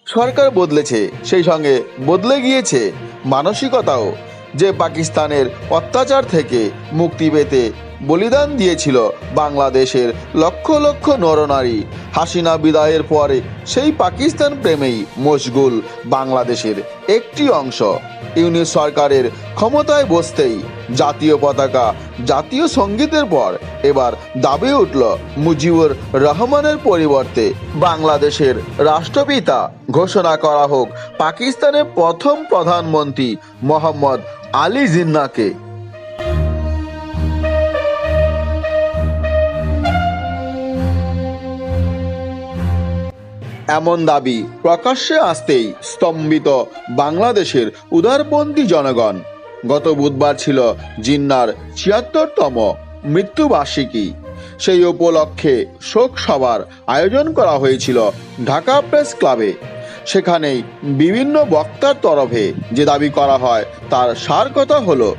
সরকার বদলেছে, সেই সঙ্গে বদলে গিয়েছে মানসিকতাও। যে পাকিস্তানের অত্যাচার থেকে মুক্তি পেতে বলিদান দিয়েছিল বাংলাদেশের লক্ষ লক্ষ নরনারী, হাসিনা বিদায়ের পরে সেই পাকিস্তান প্রেমেই মশগুল বাংলাদেশের একটি অংশ। ইউনিস সরকারের ক্ষমতায় বসতেই জাতীয় পতাকা, জাতীয় সঙ্গীতের পর এবার দাবি উঠল মুজিবুর রহমানের পরিবর্তে বাংলাদেশের রাষ্ট্রপিতা ঘোষণা করা হোক পাকিস্তানের প্রথম প্রধানমন্ত্রী মোহাম্মদ আলী জিন্নাহকে। এমন দাবি প্রকাশ্যে আসতেই স্তম্ভিত বাংলাদেশের উদারপন্থী জনগণ। গত বুধবার ছিল জিন্নাহর ৭৬তম মৃত্যুবার্ষিকী। সেই উপলক্ষে শোক সভার আয়োজন করা হয়েছিল ঢাকা প্রেস ক্লাবে। সেখানেই বিভিন্ন বক্তার তরফে যে দাবি করা হয় তার সার কথা হলো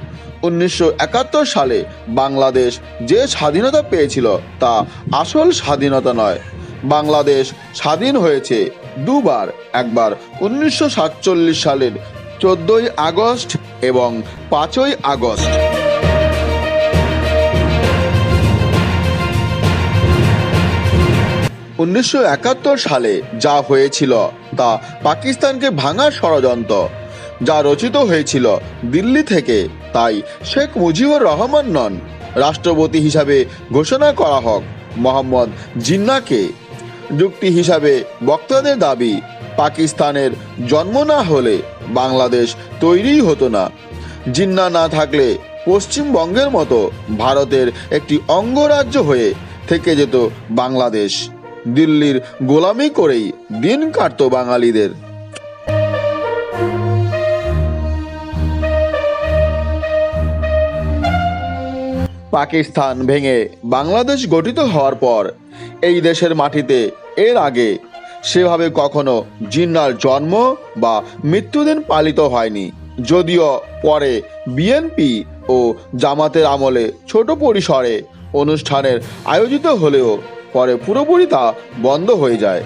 ১৯৭১ সালে বাংলাদেশ যে স্বাধীনতা পেয়েছিল তা আসল স্বাধীনতা নয়। বাংলাদেশ স্বাধীন হয়েছে দুবার, একবার ১৯৪৭ সালের ১৪ই আগস্ট এবং ৫ই আগস্ট। '৭১ সালে যা হয়েছিল তা পাকিস্তানকে ভাঙার ষড়যন্ত্র, যা রচিত হয়েছিল দিল্লি থেকে। তাই শেখ মুজিবুর রহমান নন, রাষ্ট্রপতি হিসাবে ঘোষণা করা হোক মোহাম্মদ জিন্নাহকে। যুক্তি হিসাবে বক্তাদের দাবি, পাকিস্তানের জন্ম না হলে বাংলাদেশ তৈরিই হতো না। জিন্নাহ না থাকলে পশ্চিমবঙ্গের মতো ভারতের একটি অঙ্গরাজ্য হয়ে থেকে যেত বাংলাদেশ। দিল্লির গোলামি করেই দিন কাটতো বাঙালিদের। পাকিস্তান ভেঙে বাংলাদেশ গঠিত হওয়ার পর এই দেশের মাটিতে এর আগে সেভাবে কখনো জিন্নাহর জন্ম বা মৃত্যুদিন পালিত হয়নি। যদিও পরে বিএনপি ও জামাতের আমলে ছোট পরিসরে অনুষ্ঠানের আয়োজিত হলেও পরে পুরোপুরি তা বন্ধ হয়ে যায়।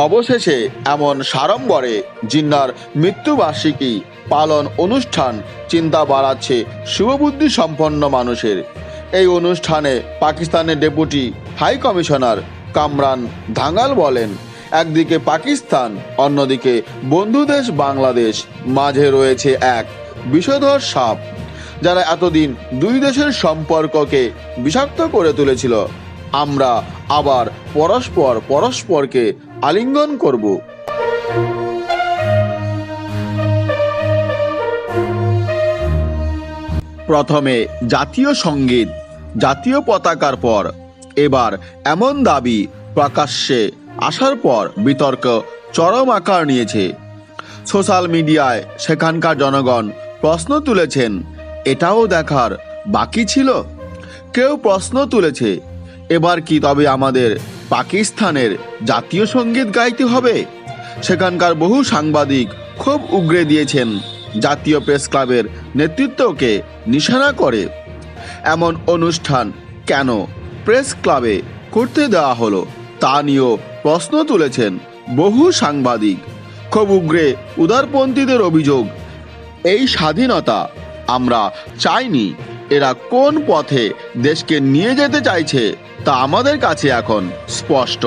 অবশেষে এমন সাড়ম্বরে জিন্নাহর মৃত্যুবার্ষিকী পালন অনুষ্ঠান চিন্তা বাড়াচ্ছে শুভবুদ্ধি সম্পন্ন মানুষের। এই অনুষ্ঠানে পাকিস্তানের deputy high commissioner Kamran Dhangal বলেন, একদিকে পাকিস্তান, অন্যদিকে বন্ধু দেশ বাংলাদেশ, মাঝে রয়েছে এক বিষধর সাপ, যারা এতদিন দুই দেশের সম্পর্ককে বিষাক্ত করে তুলেছিল। আমরা আবার পরস্পরকে আলিঙ্গন করব। প্রথমে জাতীয় সঙ্গীত, জাতীয় পতাকার পর এবার এমন দাবি প্রকাশ্যে আসার পর বিতর্ক চরম আকার নিয়েছে। সোশ্যাল মিডিয়ায় সেখানকার জনগণ প্রশ্ন তুলেছেন, এটাও দেখার বাকি ছিল। কেউ প্রশ্ন তুলেছে, এবার কি তবে আমাদের পাকিস্তানের জাতীয় সঙ্গীত গাইতে হবে? সেখানকার বহু সাংবাদিক খুব উগরে দিয়েছেন জাতীয় প্রেস ক্লাবের নেতৃত্বকে নিশানা করে। এমন অনুষ্ঠান কেন প্রেস ক্লাবে করতে দেওয়া হলো তা নিয়েও প্রশ্ন তুলেছেন বহু সাংবাদিক। খুব উগরে উদারপন্থীদের অভিযোগ, এই স্বাধীনতা আমরা চাইনি। এরা কোন পথে দেশকে নিয়ে যেতে চাইছে তা আমাদের কাছে এখন স্পষ্ট।